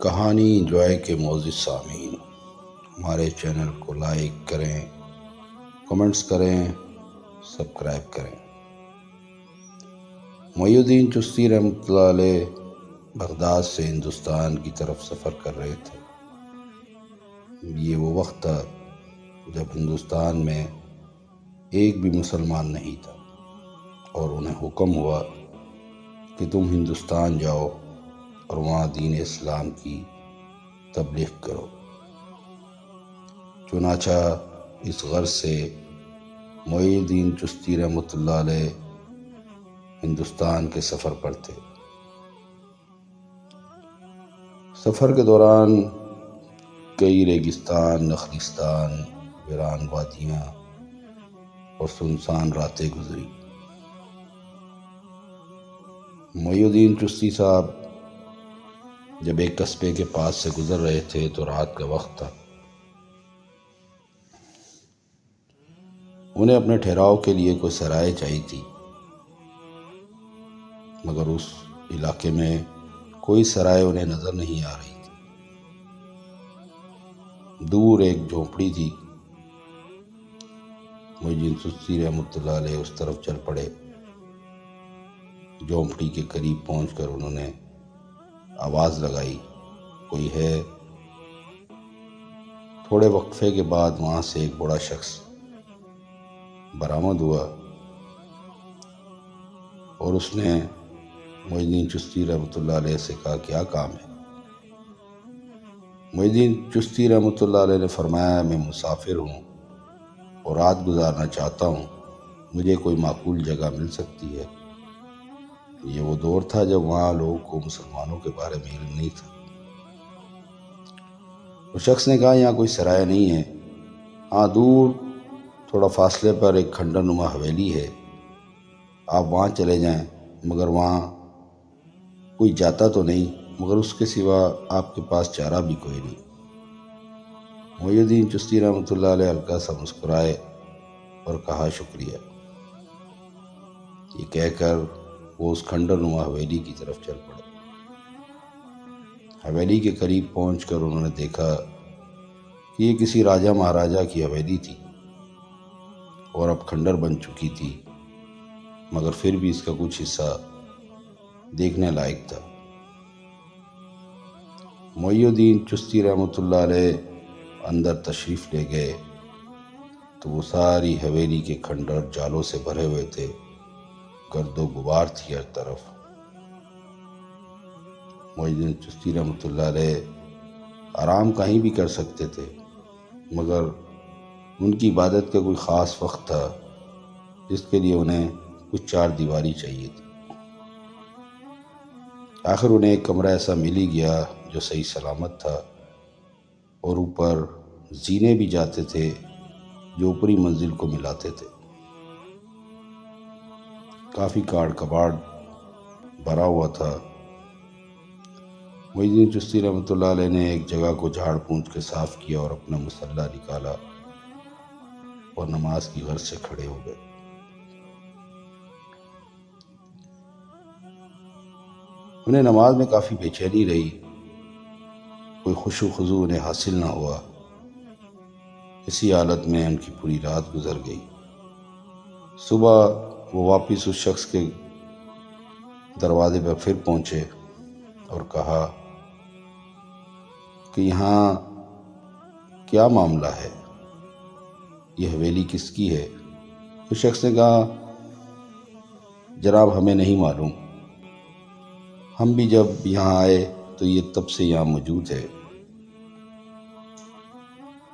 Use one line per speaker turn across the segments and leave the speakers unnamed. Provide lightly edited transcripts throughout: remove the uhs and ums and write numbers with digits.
کہانی انجوائے کے معزز سامعین، ہمارے چینل کو لائک کریں، کمنٹس کریں، سبسکرائب کریں۔ محی الدین چشتی رحمۃ اللہ علیہ بغداد سے ہندوستان کی طرف سفر کر رہے تھے۔ یہ وہ وقت تھا جب ہندوستان میں ایک بھی مسلمان نہیں تھا اور انہیں حکم ہوا کہ تم ہندوستان جاؤ اور وہاں دین اسلام کی تبلیغ کرو۔ چنانچہ اس غرض سے محی الدین چشتی رحمۃ اللہ علیہ ہندوستان کے سفر پر تھے۔ سفر کے دوران کئی ریگستان، نخلستان، ویران وادیاں اور سنسان راتیں گزری۔ محی الدین چشتی صاحب جب ایک قصبے کے پاس سے گزر رہے تھے تو رات کا وقت تھا۔ انہیں اپنے ٹھہراؤ کے لیے کوئی سرائے چاہیے تھی، مگر اس علاقے میں کوئی سرائے انہیں نظر نہیں آ رہی تھی۔ دور ایک جھونپڑی تھی۔ محی الدین چشتی رحمۃ اللہ علیہ اس طرف چل پڑے۔ جھونپڑی کے قریب پہنچ کر انہوں نے آواز لگائی، کوئی ہے؟ تھوڑے وقفے کے بعد وہاں سے ایک بڑا شخص برآمد ہوا اور اس نے محی الدین چشتی رحمۃ اللہ علیہ سے کہا، کیا کام ہے؟ محی الدین چشتی رحمۃ اللہ علیہ نے فرمایا، میں مسافر ہوں اور رات گزارنا چاہتا ہوں، مجھے کوئی معقول جگہ مل سکتی ہے؟ یہ وہ دور تھا جب وہاں لوگوں کو مسلمانوں کے بارے میں علم نہیں تھا۔ اس شخص نے کہا، یہاں کوئی سرائے نہیں ہے، ہاں دور تھوڑا فاصلے پر ایک کھنڈر نما حویلی ہے، آپ وہاں چلے جائیں، مگر وہاں کوئی جاتا تو نہیں، مگر اس کے سوا آپ کے پاس چارہ بھی کوئی نہیں۔ محی الدین چشتی رحمۃ اللہ علیہ ہلکا سا مسکرائے اور کہا، شکریہ۔ یہ کہہ کر وہ اس کھنڈر نما حویلی کی طرف چل پڑے۔ حویلی کے قریب پہنچ کر انہوں نے دیکھا کہ یہ کسی راجہ مہاراجہ کی حویلی تھی اور اب کھنڈر بن چکی تھی، مگر پھر بھی اس کا کچھ حصہ دیکھنے لائق تھا۔ محی الدین چشتی رحمۃ اللہ علیہ اندر تشریف لے گئے تو وہ ساری حویلی کے کھنڈر جالوں سے بھرے ہوئے تھے، گرد و غبار تھی ہر طرف۔ محی الدین چشتی رحمۃ اللہ علیہ آرام کہیں بھی کر سکتے تھے، مگر ان کی عبادت کا کوئی خاص وقت تھا جس کے لیے انہیں کچھ چار دیواری چاہیے تھی۔ آخر انہیں ایک کمرہ ایسا مل ہی گیا جو صحیح سلامت تھا اور اوپر زینے بھی جاتے تھے جو اوپری منزل کو ملاتے تھے۔ کافی کاڑ کباڑ بھرا ہوا تھا۔ محی الدین چشتی رحمۃ اللہ علیہ نے ایک جگہ کو جھاڑ پونچھ کے صاف کیا اور اپنا مصلی نکالا اور نماز کی غرض سے کھڑے ہو گئے۔ انہیں نماز میں کافی بے چینی رہی، کوئی خشوع و خضوع انہیں حاصل نہ ہوا۔ اسی حالت میں ان کی پوری رات گزر گئی۔ صبح وہ واپس اس شخص کے دروازے پر پھر پہنچے اور کہا کہ یہاں کیا معاملہ ہے، یہ حویلی کس کی ہے؟ اس شخص نے کہا، جناب ہمیں نہیں معلوم، ہم بھی جب یہاں آئے تو یہ تب سے یہاں موجود ہے،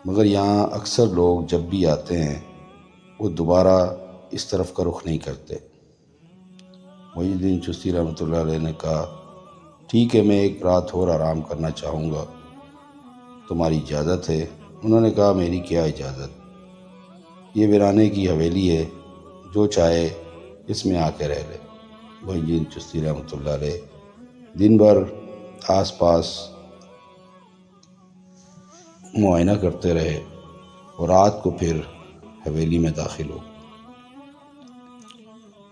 مگر یہاں اکثر لوگ جب بھی آتے ہیں وہ دوبارہ اس طرف کا رخ نہیں کرتے۔ محی الدین چشتی رحمۃ اللہ علیہ نے کہا، ٹھیک ہے، میں ایک رات اور آرام کرنا چاہوں گا، تمہاری اجازت ہے؟ انہوں نے کہا، میری کیا اجازت، یہ ویرانے کی حویلی ہے، جو چاہے اس میں آ کے رہ لے۔ محی الدین چشتی رحمۃ اللہ علیہ دن بھر آس پاس معائنہ کرتے رہے اور رات کو پھر حویلی میں داخل ہو۔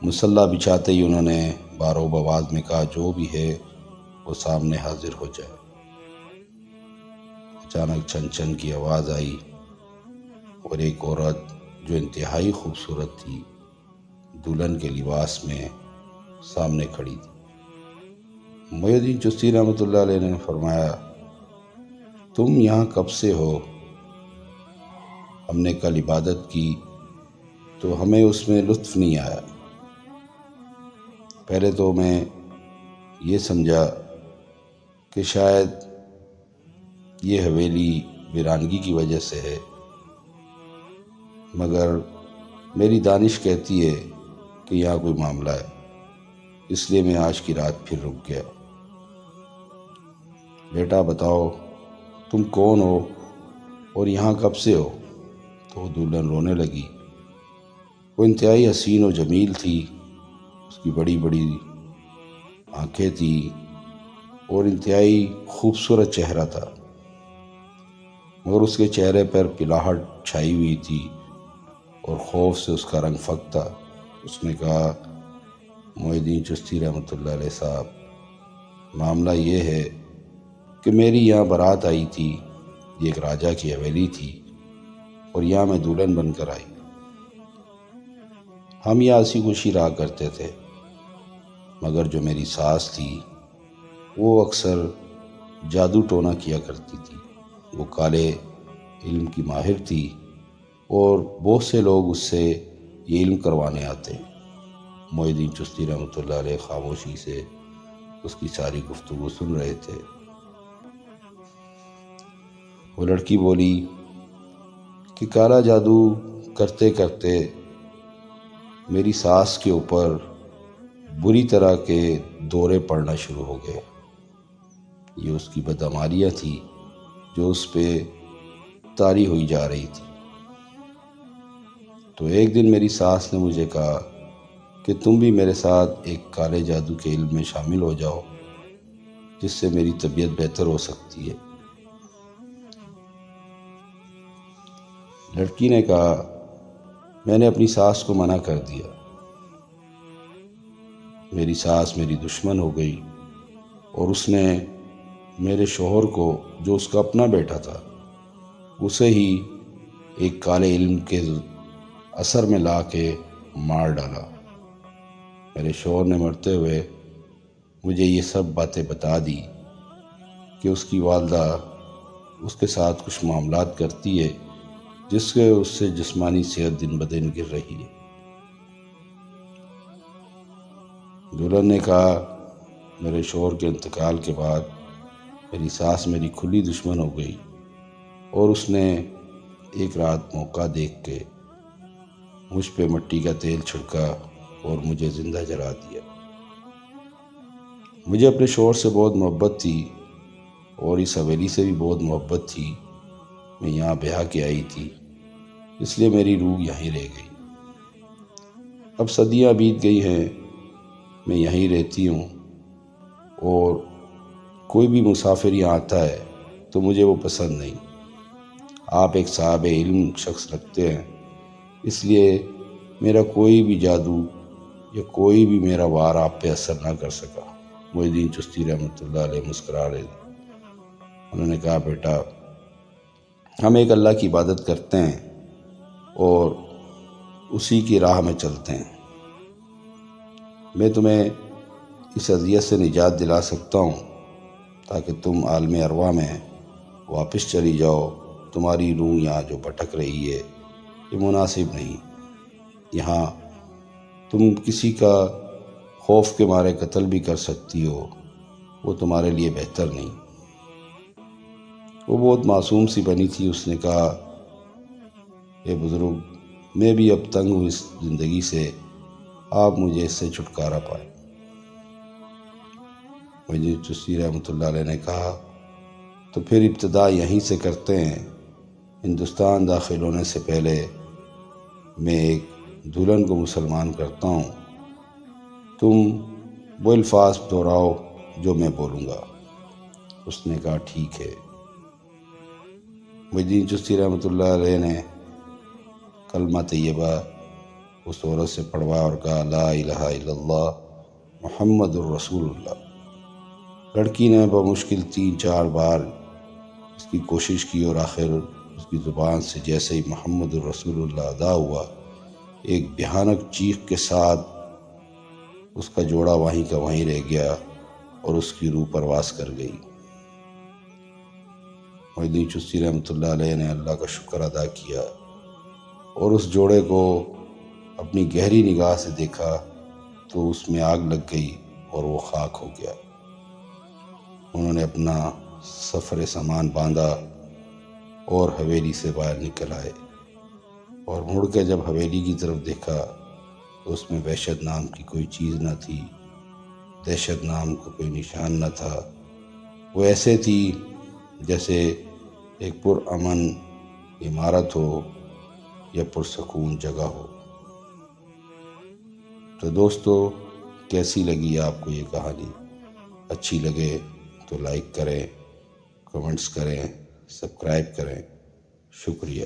مصلی بچھاتے ہی انہوں نے باروب آواز میں کہا، جو بھی ہے وہ سامنے حاضر ہو جائے۔ اچانک چھن چھن کی آواز آئی اور ایک عورت جو انتہائی خوبصورت تھی دلہن کے لباس میں سامنے کھڑی تھی۔ محی الدین چشتی رحمۃ اللہ علیہ نے فرمایا، تم یہاں کب سے ہو؟ ہم نے کل عبادت کی تو ہمیں اس میں لطف نہیں آیا۔ پہلے تو میں یہ سمجھا کہ شاید یہ حویلی ویرانگی کی وجہ سے ہے، مگر میری دانش کہتی ہے کہ یہاں کوئی معاملہ ہے، اس لیے میں آج کی رات پھر رک گیا۔ بیٹا بتاؤ تم کون ہو اور یہاں کب سے ہو؟ تو دلہن رونے لگی۔ وہ انتہائی حسین و جمیل تھی، اس کی بڑی بڑی آنکھیں تھیں اور انتہائی خوبصورت چہرہ تھا، مگر اس کے چہرے پر پلاہٹ چھائی ہوئی تھی اور خوف سے اس کا رنگ فک تھا۔ اس نے کہا، محی الدین چشتی رحمۃ اللہ علیہ صاحب، معاملہ یہ ہے کہ میری یہاں بارات آئی تھی، یہ ایک راجہ کی حویلی تھی اور یہاں میں دلہن بن کر آئی۔ ہم یہاں ہنسی خوشی رہا کرتے تھے، مگر جو میری ساس تھی وہ اکثر جادو ٹونا کیا کرتی تھی۔ وہ کالے علم کی ماہر تھی اور بہت سے لوگ اس سے یہ علم کروانے آتے۔ محی الدین چشتی رحمۃ اللہ علیہ خاموشی سے اس کی ساری گفتگو سن رہے تھے۔ وہ لڑکی بولی کہ کالا جادو کرتے کرتے میری ساس کے اوپر بری طرح کے دورے پڑنا شروع ہو گئے۔ یہ اس کی بدعماریاں تھی جو اس پہ طاری ہوئی جا رہی تھی۔ تو ایک دن میری ساس نے مجھے کہا کہ تم بھی میرے ساتھ ایک کالے جادو کے علم میں شامل ہو جاؤ، جس سے میری طبیعت بہتر ہو سکتی ہے۔ لڑکی نے کہا، میں نے اپنی ساس کو منع کر دیا۔ میری ساس میری دشمن ہو گئی اور اس نے میرے شوہر کو، جو اس کا اپنا بیٹا تھا، اسے ہی ایک کالے علم کے اثر میں لا کے مار ڈالا۔ میرے شوہر نے مرتے ہوئے مجھے یہ سب باتیں بتا دی کہ اس کی والدہ اس کے ساتھ کچھ معاملات کرتی ہے جس سے اس سے جسمانی صحت دن بدن گر رہی ہے۔ دلہن نے کہا، میرے شوہر کے انتقال کے بعد میری ساس میری کھلی دشمن ہو گئی اور اس نے ایک رات موقع دیکھ کے مجھ پہ مٹی کا تیل چھڑکا اور مجھے زندہ جلا دیا۔ مجھے اپنے شوہر سے بہت محبت تھی اور اس حویلی سے بھی بہت محبت تھی۔ میں یہاں بیاہ کے آئی تھی، اس لیے میری روح یہیں رہ گئی۔ اب صدیاں بیت گئی ہیں، میں یہیں رہتی ہوں اور کوئی بھی مسافر یہاں آتا ہے تو مجھے وہ پسند نہیں۔ آپ ایک صاحب علم شخص رکھتے ہیں، اس لیے میرا کوئی بھی جادو یا کوئی بھی میرا وار آپ پہ اثر نہ کر سکا۔ محی الدین چشتی رحمۃ اللہ علیہ مسکرا رہے تھے۔ انہوں نے کہا، بیٹا ہم ایک اللہ کی عبادت کرتے ہیں اور اسی کی راہ میں چلتے ہیں۔ میں تمہیں اس اذیت سے نجات دلا سکتا ہوں تاکہ تم عالم ارواح میں واپس چلی جاؤ۔ تمہاری روح یہاں جو بھٹک رہی ہے یہ مناسب نہیں۔ یہاں تم کسی کا خوف کے مارے قتل بھی کر سکتی ہو، وہ تمہارے لیے بہتر نہیں۔ وہ بہت معصوم سی بنی تھی۔ اس نے کہا، اے بزرگ، میں بھی اب تنگ ہوں اس زندگی سے، آپ مجھے اس سے چھٹکارا پائیں۔ محی چشتی رحمۃ اللہ علیہ نے کہا، تو پھر ابتدا یہیں سے کرتے ہیں۔ ہندوستان داخل ہونے سے پہلے میں ایک دلہن کو مسلمان کرتا ہوں، تم وہ الفاظ دہراؤ جو میں بولوں گا۔ اس نے کہا، ٹھیک ہے۔ محی الدین چشتی رحمۃ اللہ علیہ نے کلمہ طیبہ اس عورت سے پڑھوا اور کہا، لا الہ الا اللہ محمد الرسول اللہ۔ لڑکی نے بمشکل 3-4 بار اس کی کوشش کی اور آخر اس کی زبان سے جیسے ہی محمد الرسول اللہ ادا ہوا، ایک بھیانک چیخ کے ساتھ اس کا جوڑا وہیں کا وہیں رہ گیا اور اس کی روح پرواز کر گئی۔ محی الدین چشتی رحمۃ اللہ علیہ نے اللہ کا شکر ادا کیا اور اس جوڑے کو اپنی گہری نگاہ سے دیکھا تو اس میں آگ لگ گئی اور وہ خاک ہو گیا۔ انہوں نے اپنا سفر سامان باندھا اور حویلی سے باہر نکل آئے اور مڑ کے جب حویلی کی طرف دیکھا تو اس میں وحشت نام کی کوئی چیز نہ تھی، دہشت نام کا کوئی نشان نہ تھا۔ وہ ایسے تھی جیسے ایک پرامن عمارت ہو یا پرسکون جگہ ہو۔ تو دوستو، کیسی لگی آپ کو یہ کہانی؟ اچھی لگے تو لائک کریں، کمنٹس کریں، سبسکرائب کریں۔ شکریہ۔